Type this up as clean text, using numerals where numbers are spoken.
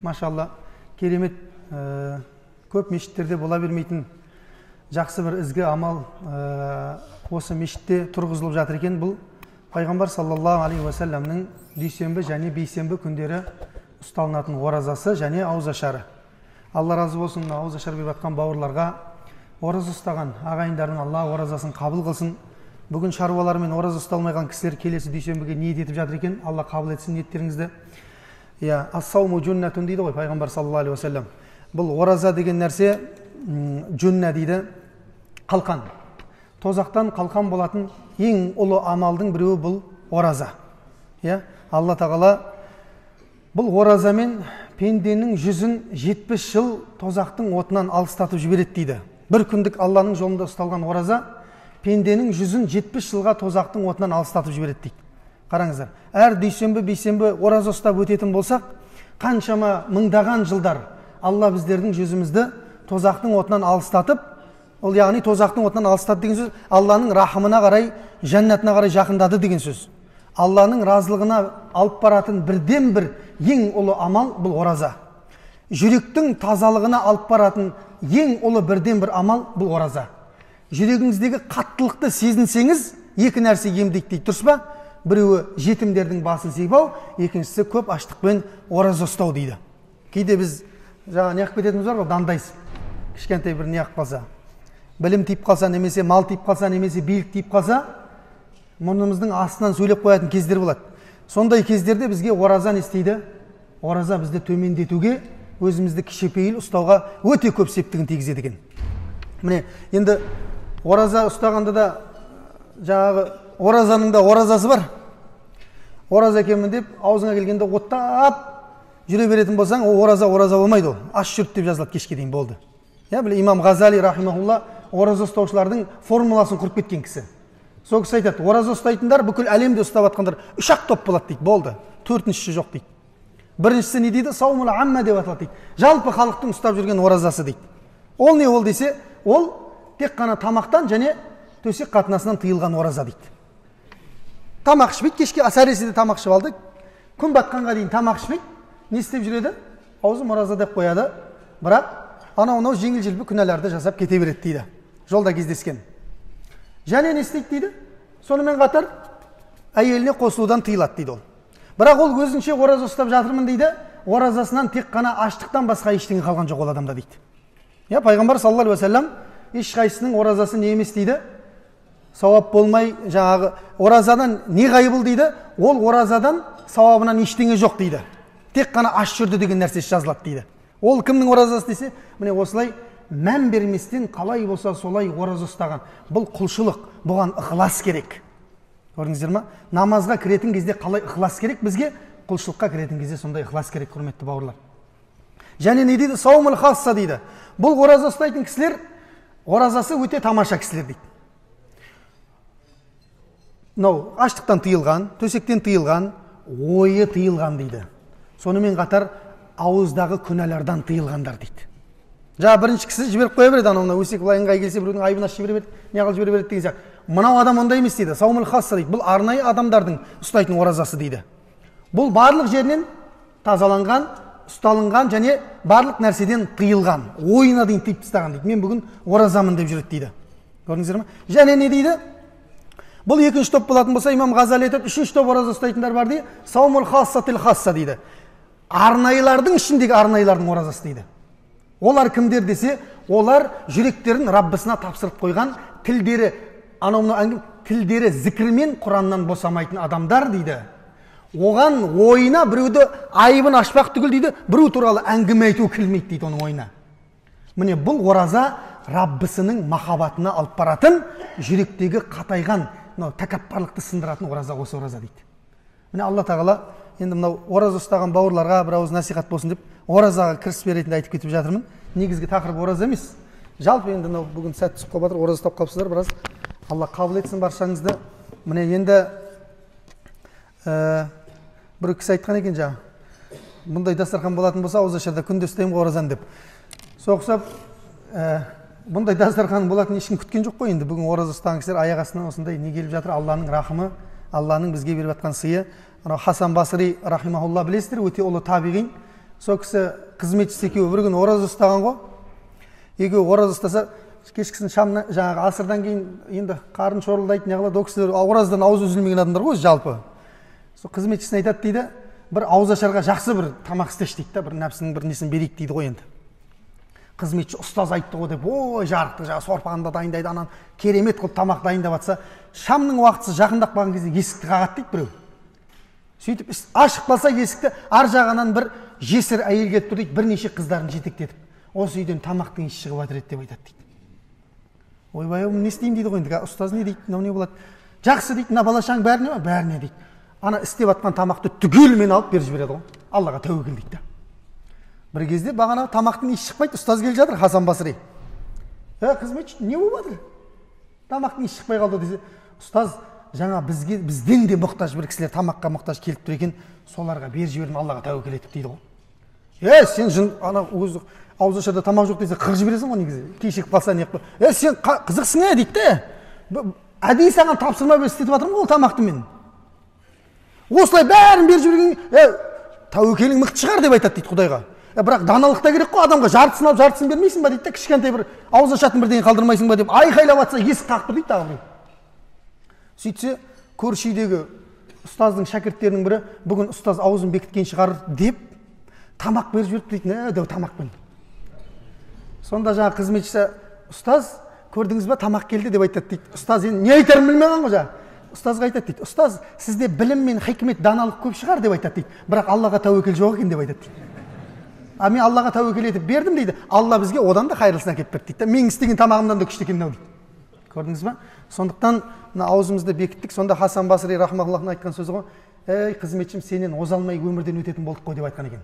Машалла, керемет, көп мешіттерде бола бермейтін жақсы бір ізгі амал осы мешітте тұрғызылып жатыр екен. Бұл пайғамбар саллаллаху алейхи уассаламның дүйсенбі және бейсенбі күндері ұсталынатын оразасы және ауызашары. Алла разы болсын, ауызашар беріп жатқан бауырларға, ораза ұстаған ағайындардың Алла оразасын қабыл қылсын. Бүгін шаруалармен ораза ұсталмайған кісілер келесі дүйсенбіге ниет етіп жатыр екен. Алла қабыл етсін ниеттеріңізді. Ас-сауму джуннатун дейді ғой пайғамбар саллаллаху алейхи уассалам. Бұл ораза деген нәрсе джунна дейді, қалқан. Тозақтан қалқан болатын ең ұлы амалдың біреуі бұл ораза. Алла тағала бұл оразамен пенденің жүзін 70 жыл тозақтың отынан алыстатып жібереді дейді. Бір күндік Алланың жолында ұсталған ораза пенденің жүзін 70 жылға тозақтың отынан алыстатып жібереді дейді. Қараңыздар, әр дүйсенбі, бейсенбі ораза ұстап өтетін болсақ, қаншама мыңдаған жылдар Алла біздердің жүзімізді тозақтың отынан алыстатып, ол яғни тозақтың отынан алыстатты деген сөз, Алланың рахымына қарай, жәннатына қарай жақындады деген сөз. Алланың разылығына алып баратын бірден бір ең ұлы амал бұл ораза. Жүректің тазалығына алып баратын ең ұлы бірден бір амал бұл ораза. Жүрегіңіздегі қаттылықты сезінсеңіз, екі нәрсе емдейді дейді, дұрыс па? Біреуі жетімдердің басын сипау, екіншісі көп аштықпен ораза ұстау дейді. Кейде біз жаңа неғып кететіміз бар ғой, дандайсыз. Кішкентай бір неғып қалса, білім тиіп қалса, немесе мал тиіп қалса, немесе билік тиіп қалса, мұрнымыздың астынан сөйлеп қоятын кездер болады. Сондай кездерде бізге ораза не істейді? Ораза бізді төмендетуге, өзімізді кішіпейіл ұстауға өте көп септігін тигізеді екен. Міне, енді ораза ұстағанда да жаңағы оразаның да оразасы бар. Ораза екенмін деп, аузыңа келгенде оттап жүре беретін болсаң, ол ораза болмайды ол. Аш жүрт деп жазылады кешке дейін болды. Біле имам Ғазали рахимахулла ораза ұстаушылардың формуласын құрып кеткен кісі. Сол кісі айтады, ораза ұстайтындар бүкіл әлемде ұстап жатқандар 3-ақ топ болады дейді, болды. Төртіншісі жоқ дейді. Біріншісі не дейді? Саумул амма деп аталады дейді. Жалпы халықтың ұстап жүрген оразасы дейді. Ол не ол десе, ол тек қана тамақтан және төсек қатынасынан тыйылған ораза дейді. Тамақ ішпейді, кешке сәресіде тамақ ішіп алды, күн батқанға дейін тамақ ішпейді, не істеп жүреді? Аузым ораза деп қояды, бірақ анау жеңіл-желпі күнәларды жасап кете береді дейді. Жолда кездескен. Және не істейді дейді? Сонымен қатар әйеліне қосылудан тыйылады дейді ол. Бірақ ол өзінше ораза ұстап жатырмын дейді, оразасынан тек қана аштықтан басқа ештеңе қалған жоқ ол адамда дейді. Пайғамбар саллаллаху алейхи уассалам ешқайсының оразасы не емес дейді? Сауап болмай, жаңағы оразадан не ғайбыл дейді? Ол оразадан сауабынан ештеңе жоқ дейді. Тек қана аш жүрді деген нәрсесі жазылады дейді. Ол кімнің оразасы десе, міне осылай мән берместен қалай болса солай ораза ұстаған. Бұл құлшылық, бұған ықылас керек. Көрдіңіздер ме? Намазға кіретін кезде қалай ықылас керек бізге? Құлшылыққа кіретін кезде сондай ықылас керек, құрметті бауырлар. Және не дейді? Саумул хасса дейді. Бұл ораза ұстайтын кісілер, оразасы өте тамаша кісілер дейді. Аштықтан тыйылған, төсектен тыйылған, ойы тыйылған дейді. Сонымен қатар ауыздағы күнәлардан тыйылғандар дейді. Бірінші кісі жіберіп қоя береді, анауына өсек лайынға келсе біреудің айыбын ашып жібере береді, не қылып жібере береді деген сияқты. Мынау адам ондай емес дейді. Саумул хасса дейді. Бұл арнайы адамдардың ұстайтын оразасы дейді. Бұл барлық жерінен тазаланған, ұсталынған және барлық нәрседен тыйылған, ойына дейін тыйып тастаған дейді. Мен бүгін оразамын деп жүреді дейді. Көрдіңіздер ме? Және не дейді? Бұл екінші топ болатын болса, имам Ғазали айтады, үшінші топ ораза ұстайтындар бар дейді. Саумул хассатил хасса дейді. Арнайылардың ішіндегі арнайылардың оразасы дейді. Олар кімдер десе, олар жүректерін Раббысына тапсырып қойған, тілдері зікірмен Құраннан босамайтын адамдар дейді. Оған ойына біреуді айыбын ашпақ түгіл дейді, біреу туралы әңгіме айту келмейді дейді оның ойына. Міне бұл ораза Раббысының махаббатына алып баратын, жүректегі қатайған, тәкаппарлықты сындыратын ораза осы ораза дейді. Міне Алла тағала енді мынау ораза ұстаған бауырларға бір ауыз насихат болсын деп оразаға кіріспе ретінде айтып кетіп жатырмын. Негізгі тақырып ораза емес. Жалпы енді мынау бүгін сәт түсіп қалып жатыр, ораза ұстап қалыпсыздар, біраз Алла қабыл етсін баршаңызды. Міне енді бір кісі айтқан екен жаңа, бұндай дастархан болатын болса ауызашарда күнде ұстаймын ғой оразаны деп. Соқсап, бұндай дастархан болатын ешкім күткен жоқ қой енді. Бүгін ораза ұстаған кісілер аяқ астынан осындай не келіп жатыр? Алланың рахымы, Алланың бізге беріп жатқан сыйы. Хасан Басри рахимахулла білесіздер, өте ұлы табиғин. сол кісі қызметшісі екеуі бір күні ораза ұстаған ғой. Екеуі ораза ұстаса, кешкісін шамна жаңағы асырдан кейін енді қарын шорылдайды, не қылады, ол кісілер оразадан аузы үзілмеген адамдар ғой жалпы. Сол қызметшісіне айтады дейді, бір ауызашарға жақсы бір тамақ істеші дейді, бір нәпсінің бір несін берейік дейді ғой енді. Қызметші ұстаз айтты ғой деп, ой жарықты жаңа сорпаны да дайындайды, анан керемет қылып тамақ дайындап жатса, шамның уақытысы жақындап қалған кезде есікті қағады дейді біреу. Сөйтіп ашық қалса есікті, ар жағынан бір жесір әйел келіп тұр дейді, бірнеше қыздарын жетектетіп, осы үйден тамақтың иісі шығып жатыр еді деп айтады дейді. Ойбай, не істеймін дейді ғой енді, ұстаз не дейді, мынау не болады? Жақсы дейді, мына балашаң бәріне ме? Бәріне дейді. Ана істеп жатқан тамақты түгелімен алып беріп жібереді ғой. Аллаға тәуекел дейді. Бір кезде бағана тамақтың иісі шықпайды, ұстаз келіп жатыр, Хасан Басри. Қызметші, не болып жатыр? Тамақтың иісі шықпай қалды десе, ұстаз, жаңа бізден де мұқтаж бір кісілер тамаққа мұқтаж келіп тұр екен, соларға беріп жібердім, Аллаға тәуекел етіп дейді ғой. Сен жын ана өзі ауызашарда тамақ жоқ десе қырып жібересің ғой негізі. Кешігіп қалса не қылып. Сен қызықсың дейді де. Әдейі саған тапсырма беріп істетіп жатырмын ғой ол тамақты мен. Осылай бәрін беріп жіберген, тәуекелің мықты шығар деп айтады дейді Құдайға. Бірақ даналық та керек қой, адамға жартысын алып жартысын бермейсің ба дейді де, кішкентай бір ауыз ашатын бірдеңе қалдырмайсың ба деп айқайлап жатса есік қағып тұр дейді тағы біреу. Сөйтсе көрші үйдегі ұстаздың шәкірттерінің бірі бүгін ұстаз аузын бекіткен шығар деп тамақ беріп жіберіпті дейді, дәу тамақпен. Сонда жаңа қызметшісі, ұстаз көрдіңіз ба, тамақ келді деп айтады дейді. Ұстаз енді не айтарын білмеген ғой жаңа. Ұстазға айтады дейді, ұстаз сізде білім мен хикмет, даналық көп шығар деп айтады дейді. Бірақ Аллаға тәуекел жоқ екен деп айтады дейді. Мен Аллаға тәуекел етіп бердім дейді. Алла бізге одан да қайырлысын әкеліп берді дейді. Мен істеген тамағымдан да күшті екен дейді. Көрдіңіз ба? Сондықтан мына аузымызды бекіттік. Сонда Хасан Басри рахмаллахтың айтқан сөзі ғой, қызметшім, сенен оза алмай өмірден өтетін болдық қой деп айтқан екен.